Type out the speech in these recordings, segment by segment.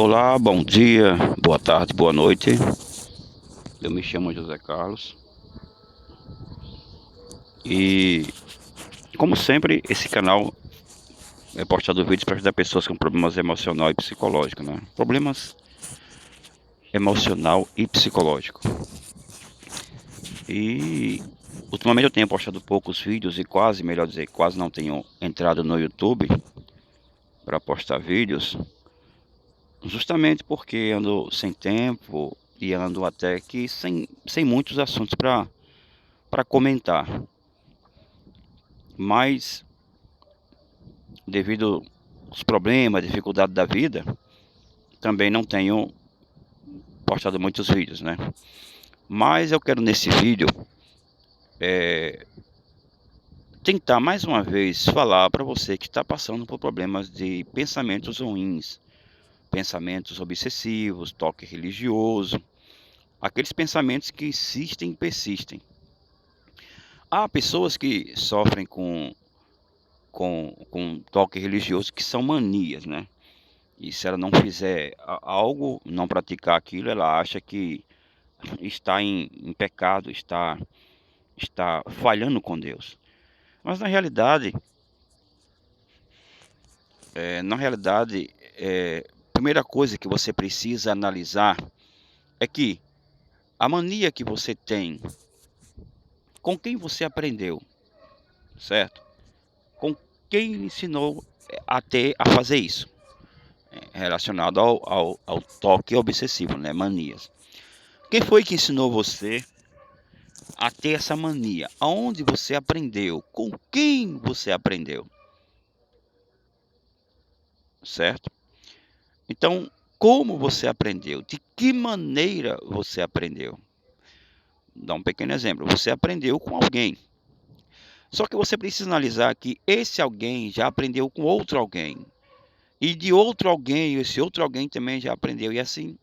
Olá, bom dia, boa tarde, boa noite. Eu me chamo José Carlos e, como sempre, esse canal é postado vídeos para ajudar pessoas com problemas emocional e psicológico, né? Problemas emocional e psicológico. E ultimamente eu tenho postado poucos vídeos e quase, melhor dizer, quase não tenho entrado no YouTube para postar vídeos, justamente porque ando sem tempo e ando até que sem muitos assuntos para comentar. Mas devido aos problemas, dificuldades da vida, também não tenho postado muitos vídeos, né? Mas eu quero nesse vídeo tentar mais uma vez falar para você que está passando por problemas de pensamentos ruins, pensamentos obsessivos, toque religioso, aqueles pensamentos que insistem e persistem. Há pessoas que sofrem com toque religioso que são manias, né? E se ela não fizer algo, não praticar aquilo, ela acha que está em pecado, está falhando com Deus. Mas na realidade, a primeira coisa que você precisa analisar é que a mania que você tem, com quem você aprendeu, certo? Com quem lhe ensinou a fazer isso, relacionado ao toque obsessivo, né? Manias. Quem foi que ensinou você a ter essa mania? Aonde você aprendeu? Com quem você aprendeu? Certo? Então, como você aprendeu? De que maneira você aprendeu? Dá um pequeno exemplo. Você aprendeu com alguém. Só que você precisa analisar que esse alguém já aprendeu com outro alguém. E de outro alguém, esse outro alguém também já aprendeu. E assim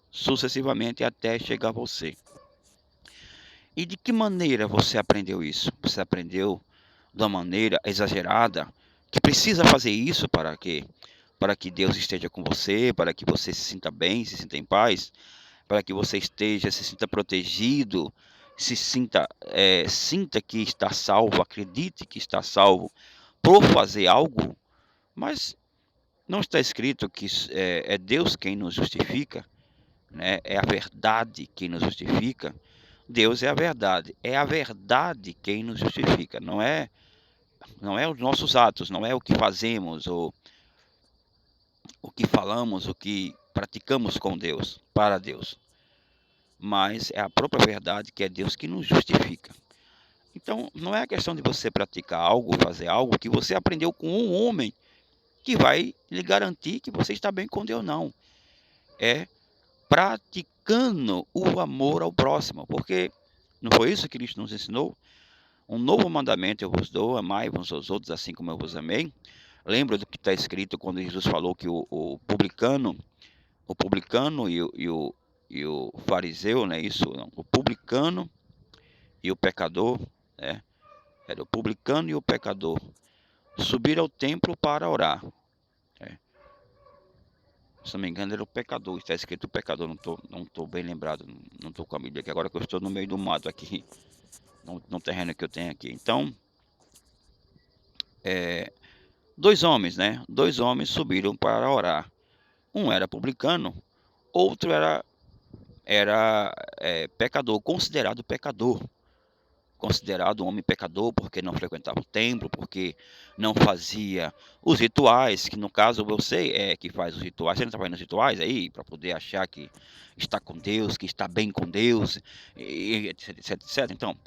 sucessivamente até chegar a você. E de que maneira você aprendeu isso? Você aprendeu de uma maneira exagerada, que precisa fazer isso para que Deus esteja com você, para que você se sinta bem, se sinta em paz, para que você se sinta protegido, sinta que está salvo, acredite que está salvo por fazer algo, mas não está escrito que é Deus quem nos justifica, né? É a verdade quem nos justifica. Deus é a verdade quem nos justifica, não é os nossos atos, não é o que fazemos, ou o que falamos, o que praticamos com Deus, para Deus, mas é a própria verdade que é Deus que nos justifica. Então, não é a questão de você praticar algo, fazer algo que você aprendeu com um homem que vai lhe garantir que você está bem com Deus, não. É praticando o amor ao próximo, porque não foi isso que Cristo nos ensinou? Um novo mandamento eu vos dou, amai uns aos outros assim como eu vos amei. Lembra do que está escrito quando Jesus falou que o publicano e o fariseu, né? Isso, não, o publicano e o pecador, né? Era o publicano e o pecador. Subiram ao templo para orar. É. Se não me engano, era o pecador. Está escrito o pecador, não tô bem lembrado. Não estou com a Bíblia aqui agora que eu estou no meio do mato aqui, no terreno que eu tenho aqui. Então, é, dois homens, né? Dois homens subiram para orar. Um era publicano, outro era pecador, considerado pecador. Considerado um homem pecador porque não frequentava o templo, porque não fazia os rituais, que no caso você é que faz os rituais, você não está fazendo os rituais aí para poder achar que está com Deus, que está bem com Deus, e etc, etc, etc.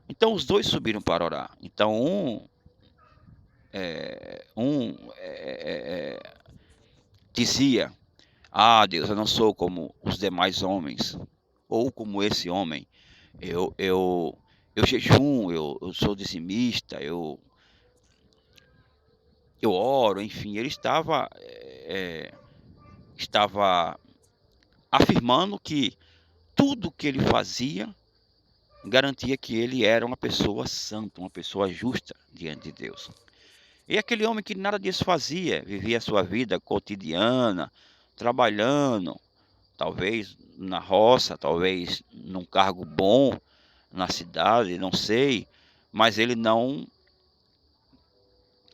Então os dois subiram para orar. Então dizia: Ah, Deus, eu não sou como os demais homens, ou como esse homem. Eu jejum, eu sou dizimista, eu oro, enfim. Ele estava afirmando que tudo que ele fazia garantia que ele era uma pessoa santa, uma pessoa justa diante de Deus. E aquele homem que nada disso fazia, vivia a sua vida cotidiana, trabalhando, talvez na roça, talvez num cargo bom na cidade, não sei, mas ele não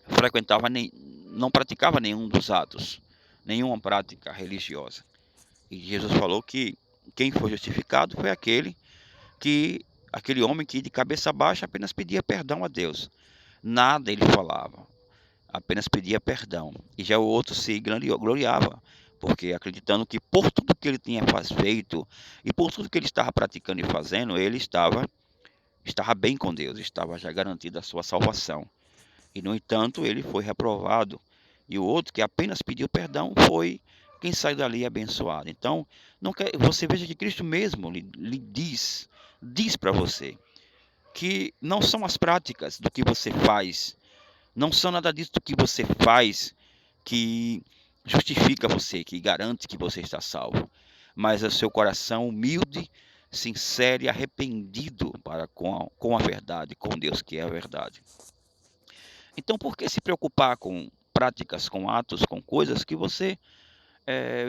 frequentava nem não praticava nenhum dos atos, nenhuma prática religiosa. E Jesus falou que quem foi justificado foi aquele homem que de cabeça baixa apenas pedia perdão a Deus. Nada ele falava, apenas pedia perdão. E já o outro se gloriava, porque acreditando que por tudo que ele tinha feito e por tudo que ele estava praticando e fazendo, ele estava bem com Deus, estava já garantida a sua salvação. E, no entanto, ele foi reprovado. E o outro, que apenas pediu perdão, foi quem saiu dali abençoado. Então, não quer, você veja que Cristo mesmo lhe diz para você que não são as práticas do que você faz, não são nada disso do que você faz que justifica você, que garante que você está salvo, mas é o seu coração humilde, sincero e arrependido para com a verdade, com Deus que é a verdade. Então, por que se preocupar com práticas, com atos, com coisas que você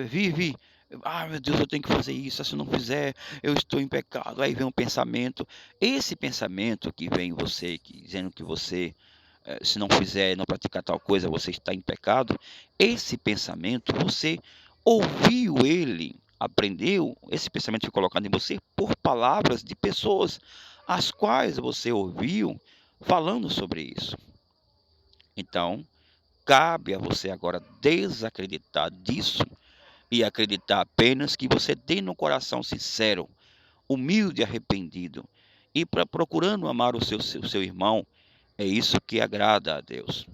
vive? Ah, meu Deus, eu tenho que fazer isso. Se eu não fizer, eu estou em pecado. Aí vem um pensamento. Esse pensamento que vem em você, dizendo que você, se não fizer, não praticar tal coisa, você está em pecado. Esse pensamento, você ouviu ele, aprendeu. Esse pensamento foi colocado em você por palavras de pessoas as quais você ouviu falando sobre isso. Então, cabe a você agora desacreditar disso e acreditar apenas que você tem no coração sincero, humilde e arrependido, e procurando amar o seu irmão, é isso que agrada a Deus.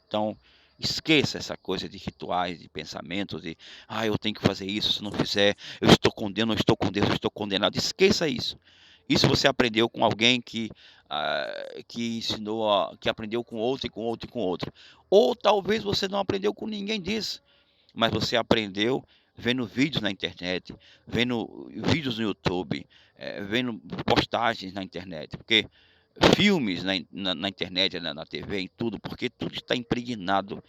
Então, esqueça essa coisa de rituais, de pensamentos, de eu tenho que fazer isso, se não fizer, eu estou condenado, não estou com Deus, eu estou condenado. Esqueça isso. Isso você aprendeu com alguém que ensinou, que aprendeu com outro e com outro e com outro. Ou talvez você não aprendeu com ninguém disso, mas você aprendeu vendo vídeos na internet, vendo vídeos no YouTube, vendo postagens na internet, porque filmes na internet, na TV, em tudo, porque tudo está impregnado.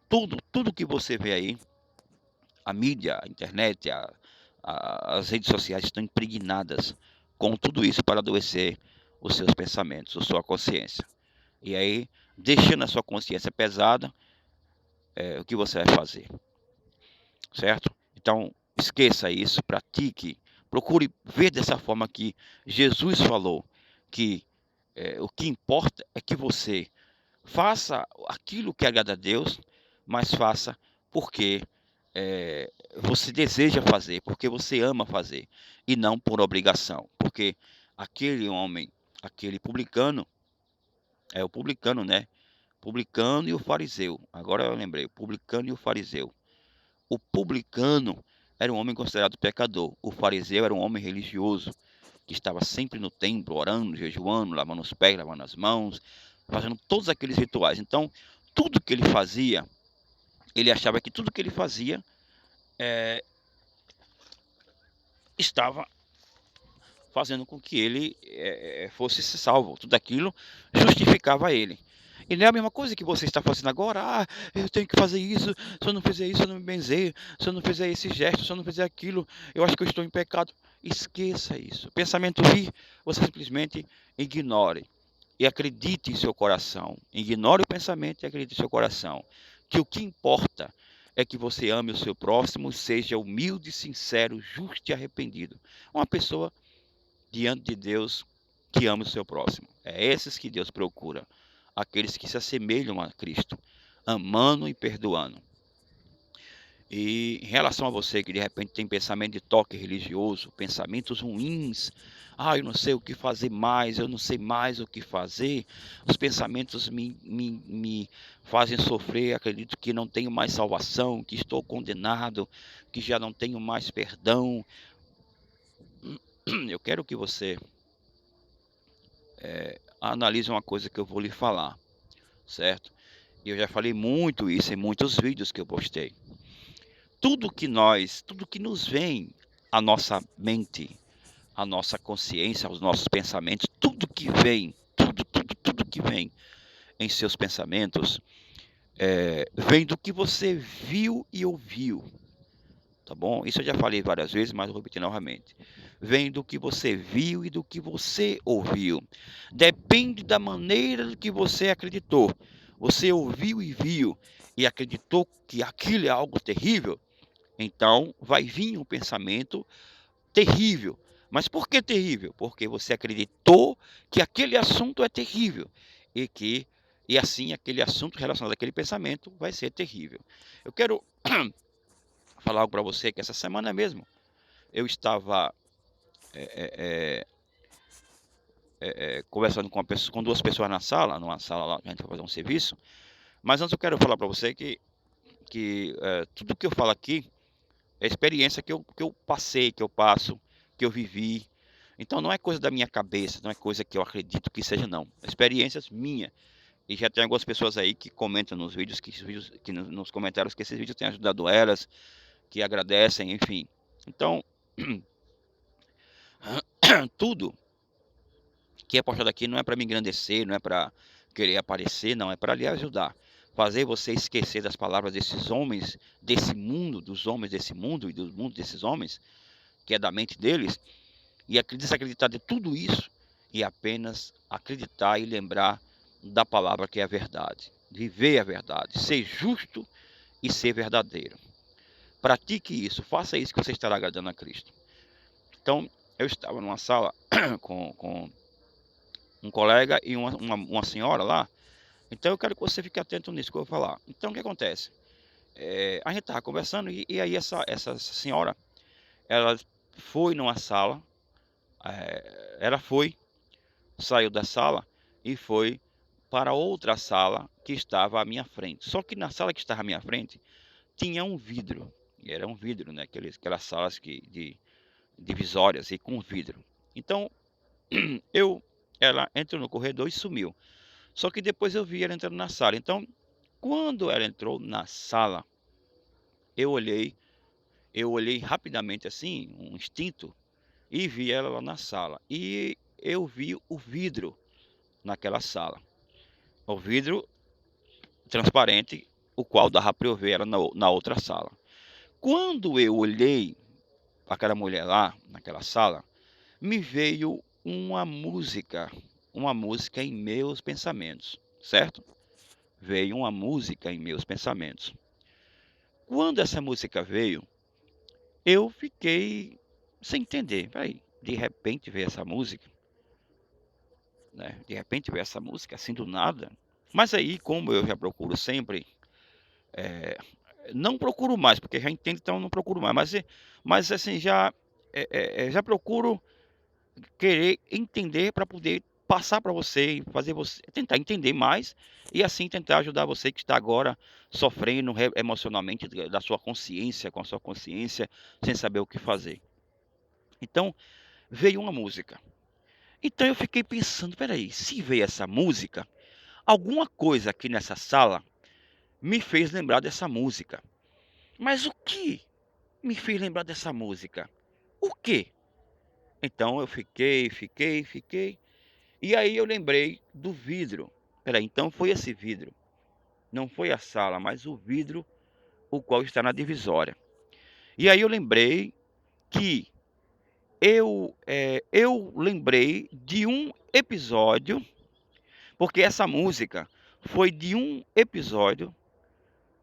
Tudo que você vê aí, a mídia, a internet, as redes sociais estão impregnadas com tudo isso para adoecer os seus pensamentos, a sua consciência. E aí, deixando a sua consciência pesada, o que você vai fazer? Certo? Então, esqueça isso, pratique, procure ver dessa forma que Jesus falou, que o que importa é que você faça aquilo que agrada a Deus, mas faça porque você deseja fazer, porque você ama fazer, e não por obrigação. Porque aquele homem, aquele publicano, é o publicano, né? Publicano e o fariseu. Agora eu lembrei, o publicano e o fariseu. O publicano era um homem considerado pecador. O fariseu era um homem religioso, que estava sempre no templo, orando, jejuando, lavando os pés, lavando as mãos, fazendo todos aqueles rituais. Então, tudo que ele fazia, ele achava que tudo que ele fazia estava fazendo com que ele fosse salvo. Tudo aquilo justificava ele. E não é a mesma coisa que você está fazendo agora. Eu tenho que fazer isso. Se eu não fizer isso, eu não me benzer. Se eu não fizer esse gesto, se eu não fizer aquilo, eu acho que eu estou em pecado. Esqueça isso. Pensamento vir, você simplesmente ignore. E acredite em seu coração. Ignore o pensamento e acredite em seu coração. Que o que importa é que você ame o seu próximo, seja humilde, sincero, justo e arrependido. Uma pessoa diante de Deus que ama o seu próximo. É esses que Deus procura. Aqueles que se assemelham a Cristo, amando e perdoando. E em relação a você que de repente tem pensamento de toque religioso, pensamentos ruins, eu não sei o que fazer mais, eu não sei mais o que fazer, os pensamentos me fazem sofrer, acredito que não tenho mais salvação, que estou condenado, que já não tenho mais perdão. Eu quero que você analise uma coisa que eu vou lhe falar, certo? E eu já falei muito isso em muitos vídeos que eu postei. Tudo que nos vem à nossa mente, à nossa consciência, aos nossos pensamentos, tudo que vem, tudo que vem em seus pensamentos, vem do que você viu e ouviu. tá bom? Isso eu já falei várias vezes, mas vou repetir novamente. Vem do que você viu e do que você ouviu. Depende da maneira que você acreditou. Você ouviu e viu e acreditou que aquilo é algo terrível, então vai vir um pensamento terrível. Mas por que terrível? Porque você acreditou que aquele assunto é terrível e que e assim aquele assunto relacionado àquele pensamento vai ser terrível. Eu quero falar algo para você que essa semana mesmo eu estava conversando com, com duas pessoas na sala, numa sala lá que a gente foi fazer um serviço. Mas antes eu quero falar para você que tudo que eu falo aqui é experiência que eu passei, que eu passo, que eu vivi. Então não é coisa da minha cabeça, não é coisa que eu acredito que seja, não. Experiências minhas. E já tem algumas pessoas aí que comentam nos vídeos, que nos comentários que esses vídeos têm ajudado elas, que agradecem, enfim. Então, tudo que é postado aqui não é para me engrandecer, não é para querer aparecer, não, é para lhe ajudar. Fazer você esquecer das palavras desses homens, desse mundo, dos homens desse mundo e do mundo desses homens, que é da mente deles, e desacreditar de tudo isso e apenas acreditar e lembrar da palavra que é a verdade. Viver a verdade, ser justo e ser verdadeiro. Pratique isso, faça isso que você estará agradando a Cristo. Então, eu estava numa sala com um colega e uma senhora lá. Então eu quero que você fique atento nisso que eu vou falar. Então o que acontece? A gente estava conversando e aí essa senhora, ela foi numa sala, ela saiu da sala e foi para outra sala que estava à minha frente. Só que na sala que estava à minha frente tinha um vidro. E era um vidro, né? Aquelas salas de divisórias e com vidro. Então eu, ela entrou no corredor e sumiu. Só que depois eu vi ela entrando na sala. Então, quando ela entrou na sala, eu olhei, eu olhei rapidamente assim, um instinto, e vi ela lá na sala. E eu vi o vidro naquela sala. O vidro transparente, o qual dava para eu ver ela na outra sala. Quando eu olhei aquela mulher lá, naquela sala, me veio uma música em meus pensamentos, certo? Veio uma música em meus pensamentos. Quando essa música veio, eu fiquei sem entender. Peraí, de repente veio essa música, né? De repente veio essa música assim do nada. Mas aí, como eu já procuro sempre, não procuro mais, porque já entendo, então não procuro mais. Mas assim, já procuro querer entender para poder passar para você, fazer você tentar entender mais e assim tentar ajudar você que está agora sofrendo emocionalmente da sua consciência, com a sua consciência, sem saber o que fazer. Então, veio uma música. Então eu fiquei pensando, peraí, se veio essa música, alguma coisa aqui nessa sala me fez lembrar dessa música. Mas o que me fez lembrar dessa música? O quê? Então eu fiquei. E aí eu lembrei do vidro. Peraí, então foi esse vidro. Não foi a sala, mas o vidro, o qual está na divisória. E aí eu lembrei que eu lembrei de um episódio, porque essa música foi de um episódio,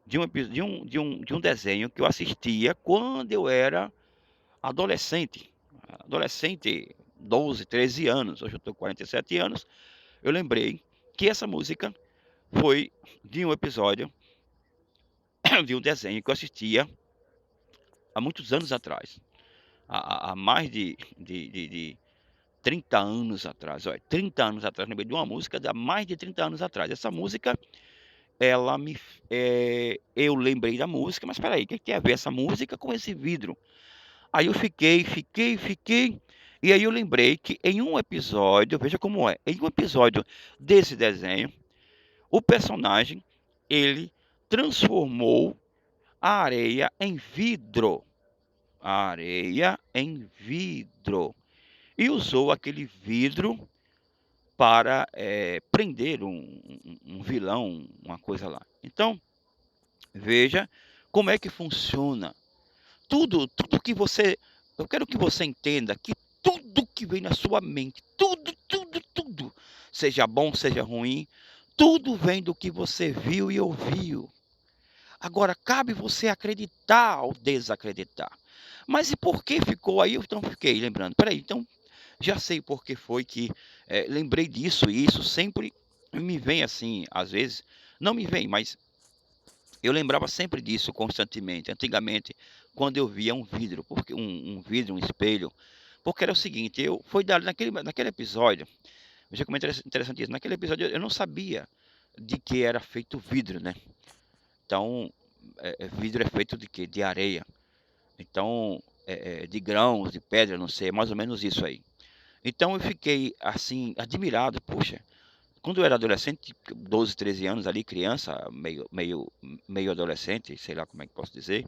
de um desenho que eu assistia quando eu era adolescente. Adolescente, 12, 13 anos, hoje eu estou com 47 anos. Eu lembrei que essa música foi de um episódio de um desenho que eu assistia há muitos anos atrás. Há mais de 30 anos atrás. Olha, 30 anos atrás, lembrei de uma música de há mais de 30 anos atrás. Essa música, ela eu lembrei da música, mas espera aí, o que tem a ver essa música com esse vidro? Aí eu fiquei, e aí eu lembrei que em um episódio, veja como é, em um episódio desse desenho, o personagem, ele transformou a areia em vidro. A areia em vidro. E usou aquele vidro para prender um vilão, uma coisa lá. Então, veja como é que funciona. tudo que você eu quero que você entenda que tudo que vem na sua mente, tudo, seja bom, seja ruim, tudo vem do que você viu e ouviu. Agora cabe você acreditar ou desacreditar. Mas e por que ficou aí? Eu então fiquei lembrando, espera aí, então já sei por que foi que, lembrei disso e isso sempre me vem assim, às vezes, não me vem, mas eu lembrava sempre disso constantemente, antigamente, quando eu via um vidro, porque um vidro, um espelho, porque era o seguinte, eu foi dali naquele episódio, veja como é interessante isso, naquele episódio eu não sabia de que era feito vidro, né. Então, vidro é feito de quê? De areia. Então, de grãos, de pedra, não sei, é mais ou menos isso aí. Então eu fiquei, assim, admirado, poxa, quando eu era adolescente, 12, 13 anos ali, criança, meio adolescente, sei lá como é que posso dizer,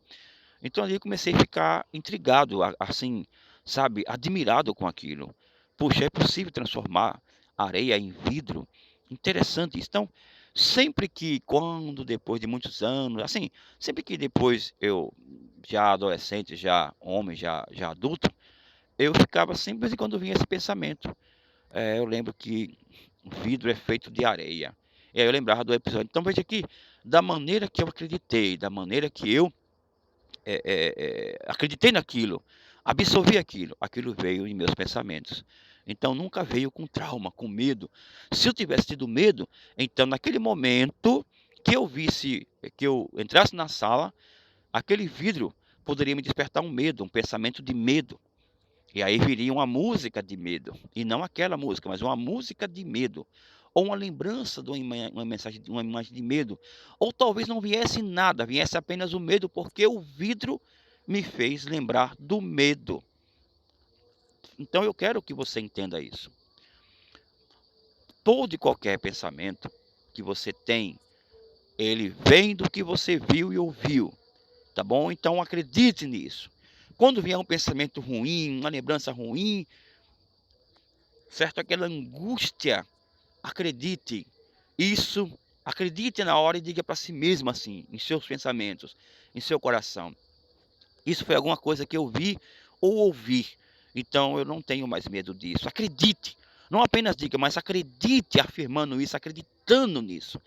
então ali eu comecei a ficar intrigado, assim, sabe, admirado com aquilo. Puxa, é possível transformar areia em vidro? Interessante isso. Então, sempre que quando depois de muitos anos, assim, sempre que depois eu, já adolescente, já homem, já adulto, eu ficava sempre de vez em quando vinha esse pensamento. Eu lembro que o vidro é feito de areia. E aí eu lembrava do episódio. Então veja que, da maneira que eu acreditei, da maneira que eu acreditei naquilo, absorvi aquilo, aquilo veio em meus pensamentos. Então nunca veio com trauma, com medo. Se eu tivesse tido medo, então naquele momento que eu visse, que eu entrasse na sala, aquele vidro poderia me despertar um medo, um pensamento de medo. E aí viria uma música de medo, e não aquela música, mas uma música de medo, ou uma lembrança de uma mensagem, uma imagem de medo, ou talvez não viesse nada, viesse apenas o medo, porque o vidro me fez lembrar do medo. Então eu quero que você entenda isso. Todo e qualquer pensamento que você tem, ele vem do que você viu e ouviu, tá bom? Então acredite nisso. Quando vier um pensamento ruim, uma lembrança ruim, certo? Aquela angústia, acredite, isso, acredite na hora e diga para si mesmo assim, em seus pensamentos, em seu coração. Isso foi alguma coisa que eu vi ou ouvi, então eu não tenho mais medo disso. Acredite, não apenas diga, mas acredite afirmando isso, acreditando nisso,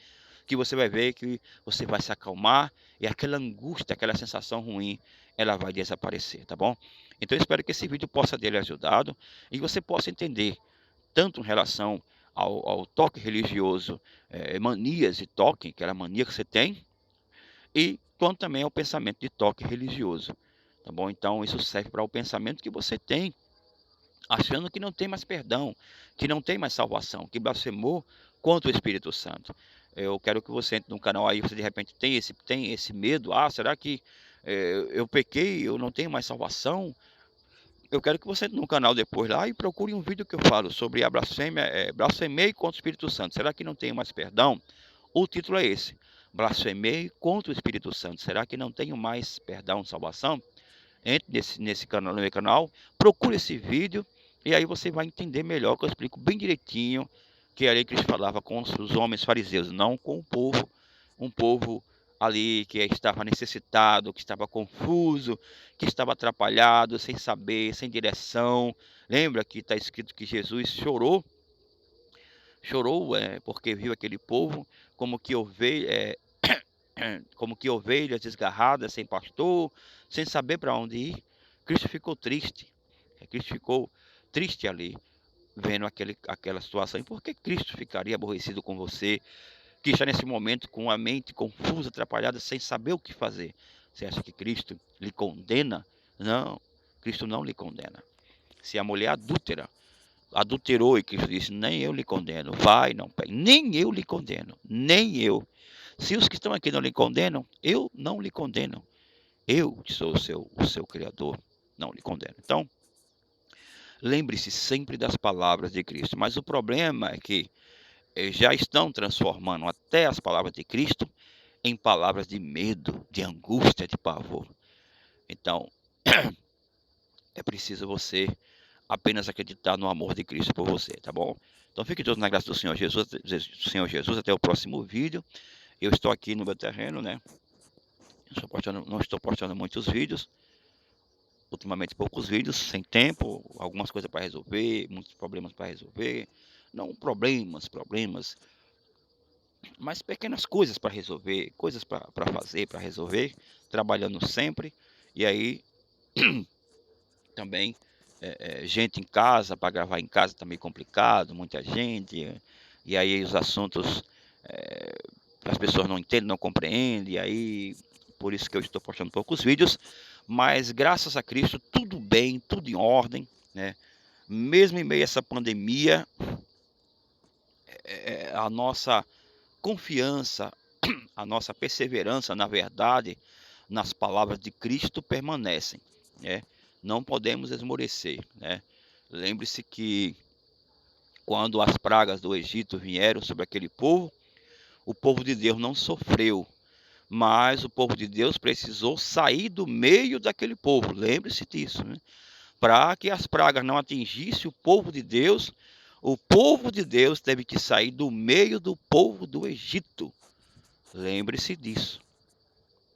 que você vai ver que você vai se acalmar e aquela angústia, aquela sensação ruim, ela vai desaparecer, tá bom? Então eu espero que esse vídeo possa ter lhe ajudado e você possa entender tanto em relação ao toque religioso, manias de toque, aquela mania que você tem, e quanto também ao pensamento de toque religioso, tá bom? Então isso serve para o pensamento que você tem, achando que não tem mais perdão, que não tem mais salvação, que blasfemou contra o Espírito Santo. Eu quero que você entre no canal aí, você de repente tem esse medo, será que eu pequei, eu não tenho mais salvação? Eu quero que você entre no canal depois lá e procure um vídeo que eu falo sobre a blasfêmia, blasfemei contra o Espírito Santo. Será que não tenho mais perdão? O título é esse: blasfemei contra o Espírito Santo. Será que não tenho mais perdão, salvação? Entre nesse canal, no meu canal, procure esse vídeo e aí você vai entender melhor, que eu explico bem direitinho que a lei que Cristo falava com os homens fariseus, não com o povo, um povo ali que estava necessitado, que estava confuso, que estava atrapalhado, sem saber, sem direção. Lembra que está escrito que Jesus chorou, porque viu aquele povo como que como que ovelhas desgarradas, sem pastor, sem saber para onde ir. Cristo ficou triste. Cristo ficou triste ali, vendo aquela situação. E por que Cristo ficaria aborrecido com você, que está nesse momento com a mente confusa, atrapalhada, sem saber o que fazer? Você acha que Cristo lhe condena? Não, Cristo não lhe condena. Se a mulher adúltera adulterou e Cristo disse, nem eu lhe condeno, vai, não pegue, nem eu lhe condeno, nem eu. Se os que estão aqui não lhe condenam, eu não lhe condeno. Eu, que sou o seu Criador, não lhe condeno. Então, lembre-se sempre das palavras de Cristo. Mas o problema é que já estão transformando até as palavras de Cristo em palavras de medo, de angústia, de pavor. Então, é preciso você apenas acreditar no amor de Cristo por você, tá bom? Então fique todos na graça do Senhor Jesus, até o próximo vídeo. Eu estou aqui no meu terreno, né? Não estou postando muitos vídeos, ultimamente poucos vídeos, sem tempo, algumas coisas para resolver, muitos problemas para resolver. Não problemas, mas pequenas coisas para resolver, coisas para fazer, para resolver, trabalhando sempre. E aí também, gente em casa, para gravar em casa tá meio complicado, muita gente, e aí os assuntos, eh, as pessoas não entendem, não compreendem, e aí por isso que eu estou postando poucos vídeos, mas graças a Cristo tudo bem, tudo em ordem, né. Mesmo em meio a essa pandemia, a nossa confiança, a nossa perseverança, na verdade, nas palavras de Cristo permanecem, né. Não podemos esmorecer, né. Lembre-se que quando as pragas do Egito vieram sobre aquele povo, o povo de Deus não sofreu, mas o povo de Deus precisou sair do meio daquele povo, lembre-se disso, né. Para que as pragas não atingissem o povo de Deus teve que sair do meio do povo do Egito. Lembre-se disso.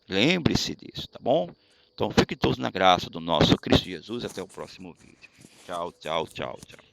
Lembre-se disso, tá bom? Então fiquem todos na graça do nosso Cristo Jesus. Até o próximo vídeo. Tchau, tchau, tchau, tchau.